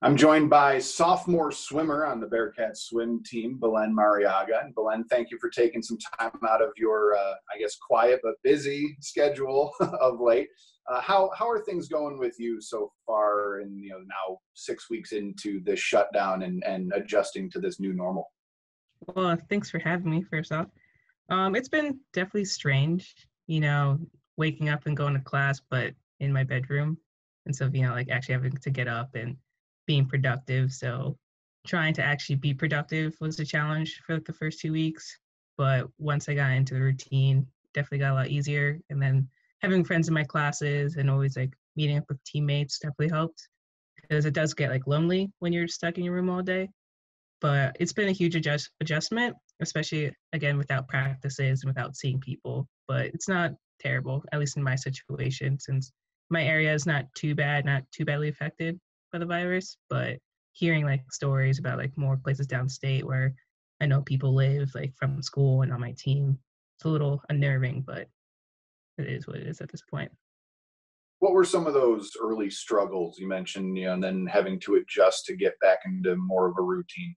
I'm joined by sophomore swimmer on the Bearcat swim team, Belen Marriaga. And Belen, thank you for taking some time out of your, quiet but busy schedule of late. How are things going with you so far in, now 6 weeks into this shutdown and adjusting to this new normal? Well, thanks for having me, first off. It's been definitely strange, waking up and going to class, but in my bedroom. And so, actually having to get up and being productive. So trying to actually be productive was a challenge for the first 2 weeks. But once I got into the routine, definitely got a lot easier. And then having friends in my classes and always meeting up with teammates definitely helped, because it does get lonely when you're stuck in your room all day. But it's been a huge adjustment, especially again without practices and without seeing people. But it's not terrible, at least in my situation, since my area is not too badly affected by the virus. But hearing stories about more places downstate where I know people live, from school and on my team, it's a little unnerving, but it is what it is at this point. What were some of those early struggles you mentioned, and then having to adjust to get back into more of a routine?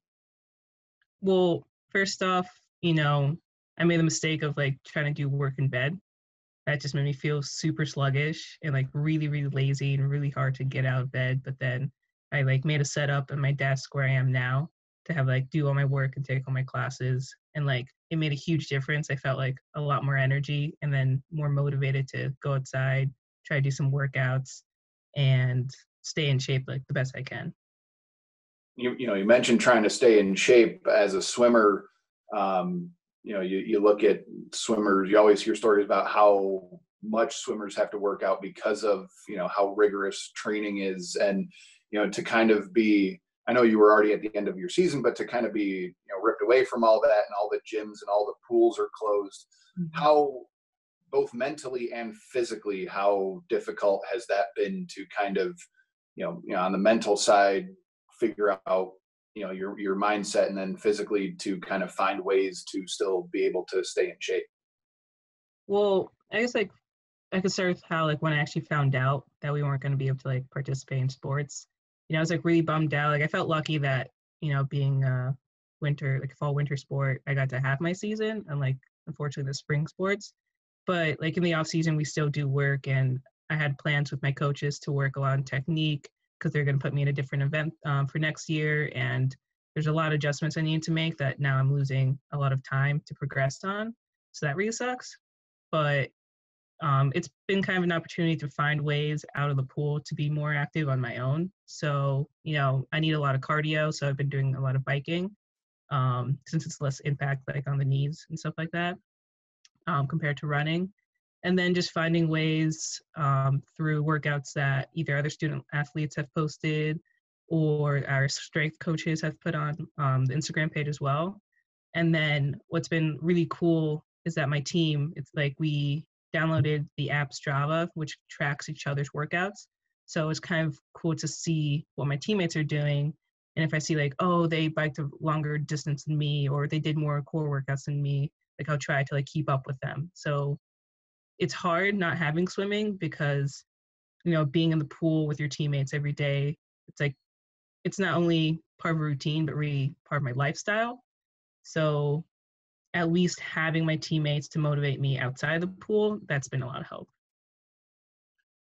Well, first off, I made the mistake of trying to do work in bed. That just made me feel super sluggish and really, really lazy and really hard to get out of bed. But then I made a setup at my desk where I am now to have do all my work and take all my classes. And it made a huge difference. I felt a lot more energy and then more motivated to go outside, try to do some workouts and stay in shape the best I can. You mentioned trying to stay in shape as a swimmer. You look at swimmers, you always hear stories about how much swimmers have to work out because of, how rigorous training is. And, to kind of be, I know you were already at the end of your season, but to kind of be, ripped away from all that and all the gyms and all the pools are closed, Mm-hmm. how, both mentally and physically, how difficult has that been to kind of, on the mental side, figure out your mindset, and then physically to kind of find ways to still be able to stay in shape? Well, I guess I could start with how when I actually found out that we weren't going to be able to participate in sports. I was really bummed out. I felt lucky that being fall winter sport, I got to have my season, and unfortunately the spring sports. But in the off season we still do work, and I had plans with my coaches to work a lot on technique, because they're going to put me in a different event for next year. And there's a lot of adjustments I need to make that now I'm losing a lot of time to progress on. So that really sucks. But it's been kind of an opportunity to find ways out of the pool to be more active on my own. So, I need a lot of cardio. So I've been doing a lot of biking, since it's less impact on the knees and stuff like that, compared to running. And then just finding ways through workouts that either other student athletes have posted or our strength coaches have put on the Instagram page as well. And then what's been really cool is that my team, it's we downloaded the app Strava, which tracks each other's workouts. So it's kind of cool to see what my teammates are doing. And if I see they biked a longer distance than me, or they did more core workouts than me, I'll try to keep up with them. So it's hard not having swimming, because, being in the pool with your teammates every day, it's it's not only part of a routine, but really part of my lifestyle. So at least having my teammates to motivate me outside the pool, that's been a lot of help.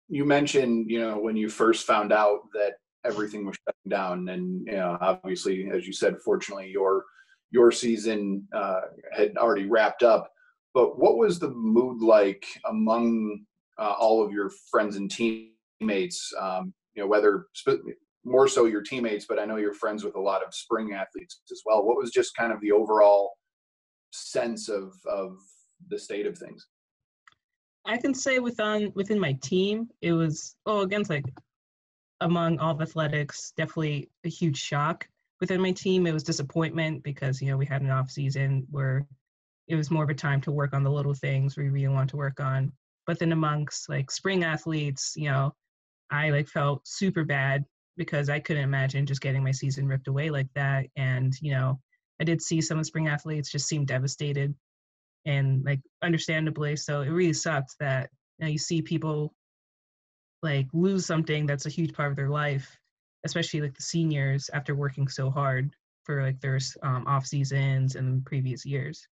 You mentioned, when you first found out that everything was shutting down, and, obviously, as you said, fortunately, your season had already wrapped up. But what was the mood like among all of your friends and teammates? Whether more so your teammates, but I know you're friends with a lot of spring athletes as well. What was just kind of the overall sense of the state of things? I can say within my team, it was, against among all of athletics, definitely a huge shock. Within my team, it was disappointment, because we had an off season where it was more of a time to work on the little things we really want to work on. But then amongst spring athletes, I felt super bad, because I couldn't imagine just getting my season ripped away like that. And I did see some of the spring athletes just seem devastated, and understandably so. It really sucks that you see people lose something that's a huge part of their life, especially like the seniors after working so hard for like their off seasons and previous years.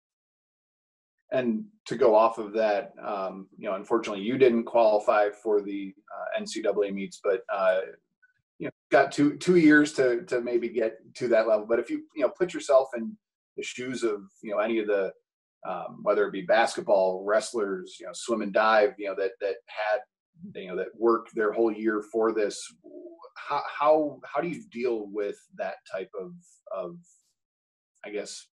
And to go off of that, unfortunately, you didn't qualify for the NCAA meets, but got two years to maybe get to that level. But if you put yourself in the shoes of any of the whether it be basketball wrestlers, swim and dive, that had that worked their whole year for this, how do you deal with that type of I guess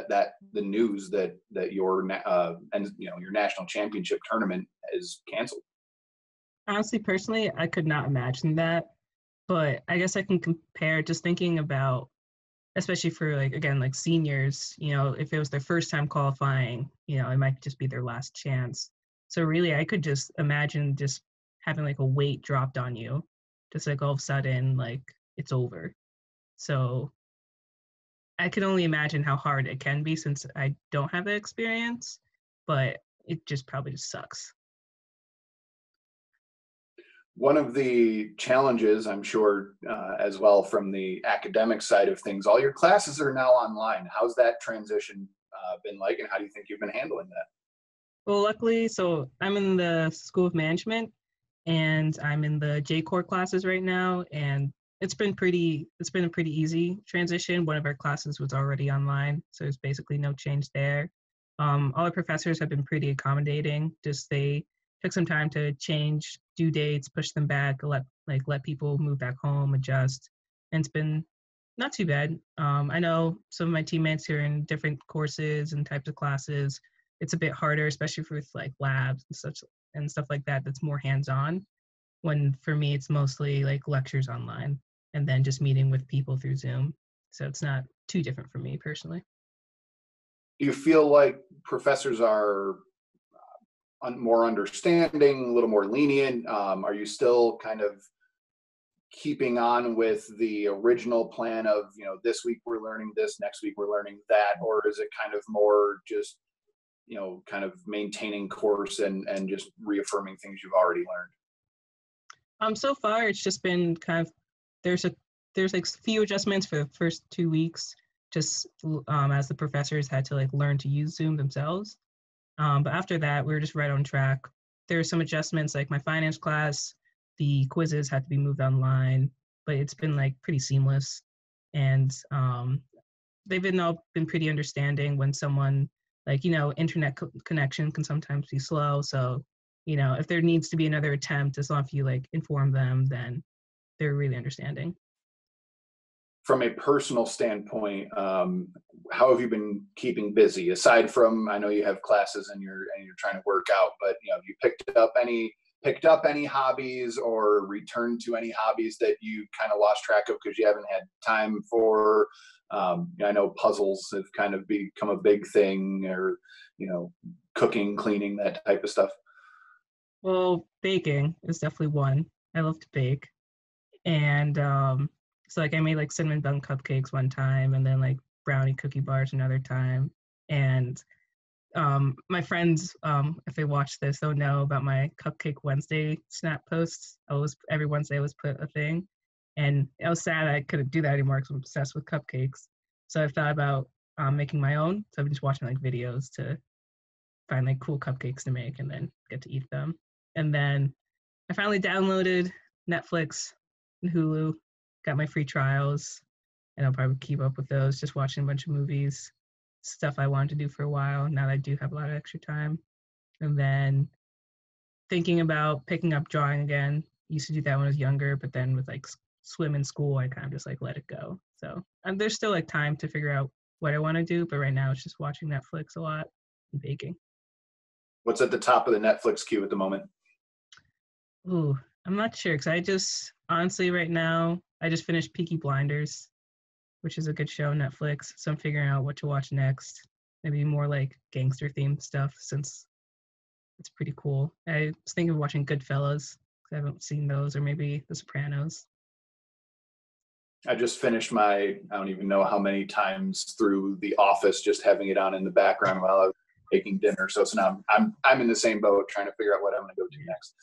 that the news that your your national championship tournament is canceled? Honestly, personally, I could not imagine that. But I guess I can compare just thinking about, especially for like, again, like seniors, if it was their first time qualifying, it might just be their last chance. So really, I could just imagine just having like a weight dropped on you, just like all of a sudden, like it's over. So I can only imagine how hard it can be since I don't have that experience, but it just probably just sucks. One of the challenges, I'm sure, as well from the academic side of things, all your classes are now online. How's that transition been like, and how do you think you've been handling that? Well, luckily, so I'm in the School of Management, and I'm in the J-Core classes right now, and it's been a pretty easy transition. One of our classes was already online, so there's basically no change there. All our professors have been pretty accommodating. Just they took some time to change due dates, push them back, let people move back home, adjust, and it's been not too bad. I know some of my teammates who are in different courses and types of classes. It's a bit harder, especially with like labs and stuff like that. That's more hands-on. When for me, it's mostly like lectures online and then just meeting with people through Zoom. So it's not too different for me personally. Do you feel like professors are more understanding, a little more lenient? Are you still kind of keeping on with the original plan of, this week we're learning this, next week we're learning that, or is it kind of more just, kind of maintaining course and just reaffirming things you've already learned? So far it's just been kind of, there's like few adjustments for the first 2 weeks, just as the professors had to like learn to use Zoom themselves. But after that, we were just right on track. There were some adjustments, like my finance class, the quizzes had to be moved online, but it's been like pretty seamless. And they've been pretty understanding when someone, like, internet connection can sometimes be slow. So, if there needs to be another attempt, as long as you like inform them, then they're really understanding. From a personal standpoint, how have you been keeping busy? Aside from, I know you have classes and you're trying to work out, but have you picked up any hobbies or returned to any hobbies that you kind of lost track of because you haven't had time for? I know puzzles have kind of become a big thing, or cooking, cleaning, that type of stuff. Well, baking is definitely one. I love to bake. And so like I made like cinnamon bun cupcakes one time and then like brownie cookie bars another time. And my friends, if they watch this, they'll know about my Cupcake Wednesday snap posts. Every Wednesday I was put a thing. And I was sad I couldn't do that anymore because I'm obsessed with cupcakes. So I thought about making my own. So I've been just watching like videos to find like cool cupcakes to make and then get to eat them. And then I finally downloaded Netflix and Hulu, got my free trials, and I'll probably keep up with those, just watching a bunch of movies, stuff I wanted to do for a while. Now that I do have a lot of extra time. And then thinking about picking up drawing again. Used to do that when I was younger, but then with like swim in school, I kind of just like let it go. So there's still like time to figure out what I want to do, but right now it's just watching Netflix a lot and baking. What's at the top of the Netflix queue at the moment? Ooh, I'm not sure because I just honestly right now I just finished Peaky Blinders, which is a good show on Netflix. So I'm figuring out what to watch next. Maybe more like gangster themed stuff since it's pretty cool. I was thinking of watching Goodfellas. I haven't seen those, or maybe The Sopranos. I just finished I don't even know how many times through The Office, just having it on in the background while I was making dinner. So now I'm in the same boat trying to figure out what I'm going to go to next.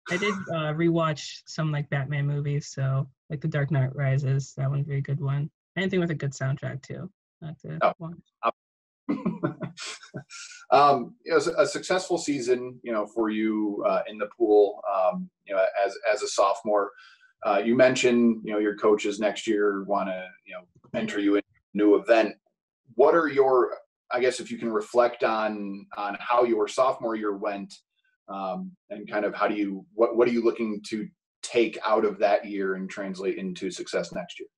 I did rewatch some like Batman movies, so like The Dark Knight Rises, that one's a very good one. Anything with a good soundtrack too. I have to Oh, watch. A successful season, for you in the pool, as a sophomore. You mentioned, your coaches next year want to, enter you in a new event. What are your, I guess, if you can reflect on how your sophomore year went, and kind of what are you looking to take out of that year and translate into success next year?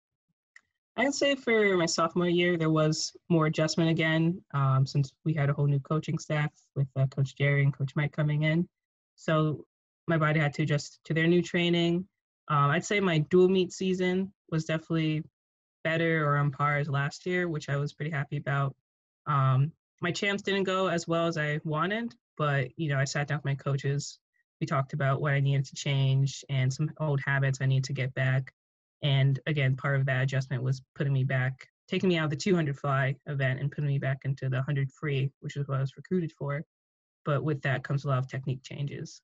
I'd say for my sophomore year, there was more adjustment again, since we had a whole new coaching staff with Coach Jerry and Coach Mike coming in. So my body had to adjust to their new training. I'd say my dual meet season was definitely better or on par as last year, which I was pretty happy about. My champs didn't go as well as I wanted, but I sat down with my coaches. We talked about what I needed to change and some old habits I need to get back. And again, part of that adjustment was putting me back, taking me out of the 200 fly event and putting me back into the 100 free, which is what I was recruited for. But with that comes a lot of technique changes.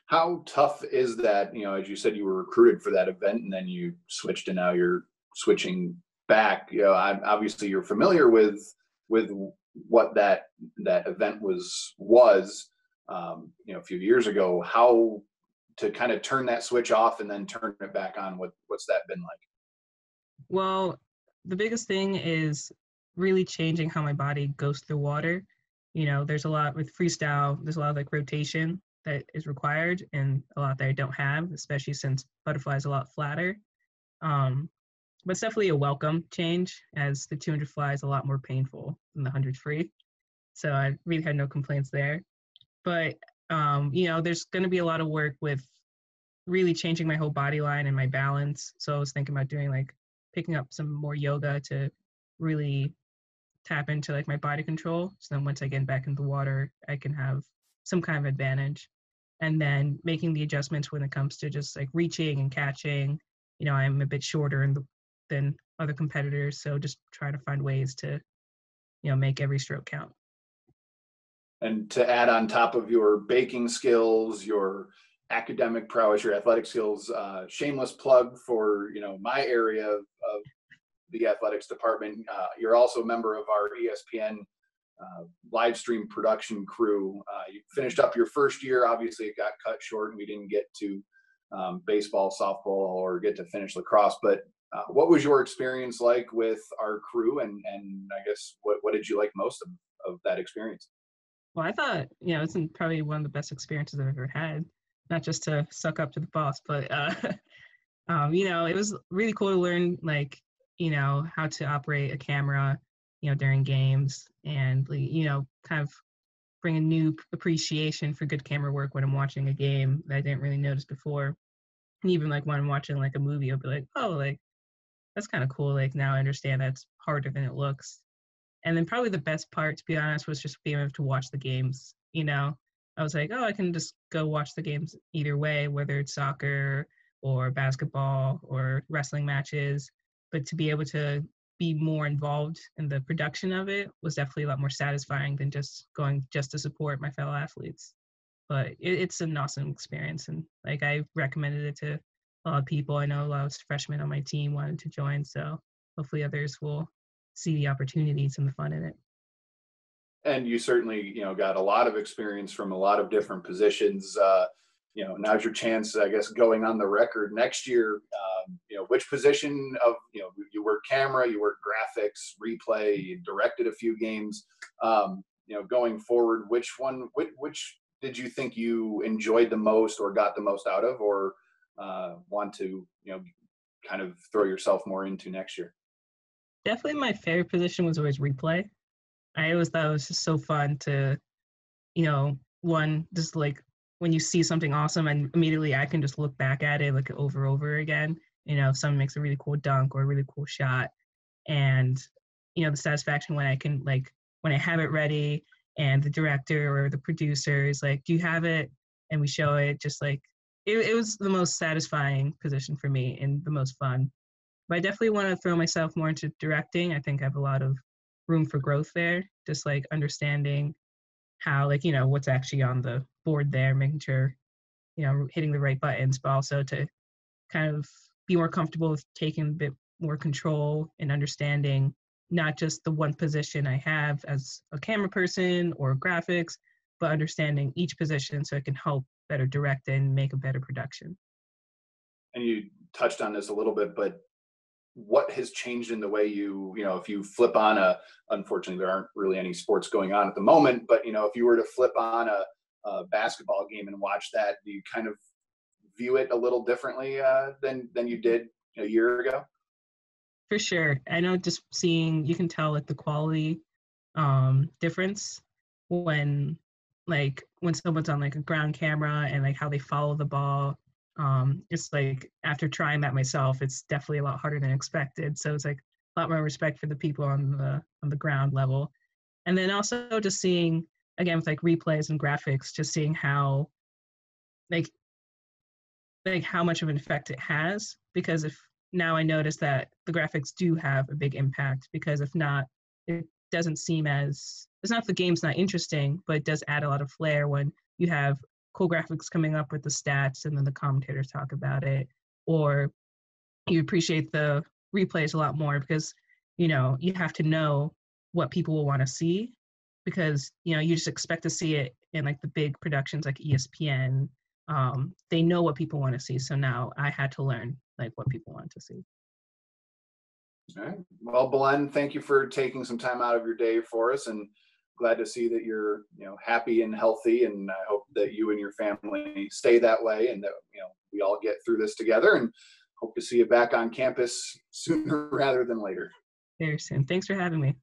How tough is that? As you said, you were recruited for that event, and then you switched, and now you're switching back. Obviously you're familiar with what that event was a few years ago. How to kind of turn that switch off and then turn it back on? What's that been like? Well, the biggest thing is really changing how my body goes through water. There's a lot with freestyle, there's a lot of like rotation that is required and a lot that I don't have, especially since butterfly is a lot flatter. But it's definitely a welcome change as the 200 fly is a lot more painful than the 100 free. So I really had no complaints there. But, there's going to be a lot of work with really changing my whole body line and my balance. So I was thinking about doing like picking up some more yoga to really tap into like my body control. So then once I get back in the water, I can have some kind of advantage. And then making the adjustments when it comes to just like reaching and catching. I'm a bit shorter than other competitors, so just trying to find ways to, make every stroke count. And to add on top of your baking skills, your academic prowess, your athletic skills, shameless plug for my area of the athletics department. You're also a member of our ESPN live stream production crew. You finished up your first year. Obviously, it got cut short, and we didn't get to baseball, softball, or get to finish lacrosse. But what was your experience like with our crew? And I guess what did you like most of that experience? Well, I thought, it's probably one of the best experiences I've ever had, not just to suck up to the boss, but, it was really cool to learn, like, how to operate a camera, during games and, kind of bring a new appreciation for good camera work when I'm watching a game that I didn't really notice before. And even like when I'm watching like a movie, I'll be like, oh, like, that's kind of cool. Like now I understand that's harder than it looks. And then probably the best part, to be honest, was just being able to watch the games. I was like, oh, I can just go watch the games either way, whether it's soccer or basketball or wrestling matches. But to be able to be more involved in the production of it was definitely a lot more satisfying than just going just to support my fellow athletes. But it's an awesome experience. And like I recommended it to a lot of people. I know a lot of freshmen on my team wanted to join. So hopefully others will see the opportunities and the fun in it. And you certainly, got a lot of experience from a lot of different positions. Now's your chance, I guess, going on the record next year. Which position of, you work camera, you work graphics, replay, you directed a few games. Going forward, which did you think you enjoyed the most or got the most out of, or want to, kind of throw yourself more into next year? Definitely my favorite position was always replay. I always thought it was just so fun to, one, just like when you see something awesome and immediately I can just look back at it like over and over again. If someone makes a really cool dunk or a really cool shot, and, the satisfaction when I can, like, when I have it ready and the director or the producer is like, do you have it? And we show it, just like, it was the most satisfying position for me and the most fun. But I definitely want to throw myself more into directing. I think I have a lot of room for growth there, just like understanding how, like, what's actually on the board there, making sure, hitting the right buttons, but also to kind of be more comfortable with taking a bit more control and understanding not just the one position I have as a camera person or graphics, but understanding each position so it can help better direct and make a better production. And you touched on this a little bit, but what has changed in the way if you flip on unfortunately there aren't really any sports going on at the moment, but if you were to flip on a basketball game and watch that, do you kind of view it a little differently than you did a year ago? For sure. I know, just seeing, you can tell like the quality difference when when someone's on like a ground camera and like how they follow the ball. It's like, after trying that myself, it's definitely a lot harder than expected. So it's like a lot more respect for the people on the ground level. And then also just seeing, again, with like replays and graphics, just seeing how like how much of an effect it has. Because if now I notice that the graphics do have a big impact, because if not, it doesn't seem as, it's not the game's not interesting, but it does add a lot of flair when you have cool graphics coming up with the stats and then the commentators talk about it, or you appreciate the replays a lot more because you have to know what people will want to see, because you just expect to see it in like the big productions like ESPN. They know what people want to see, so now I had to learn like what people want to see. All right. Well, Belen, thank you for taking some time out of your day for us, and glad to see that you're happy and healthy, and I hope that you and your family stay that way, and that we all get through this together, and hope to see you back on campus sooner rather than later. Very soon. Thanks for having me.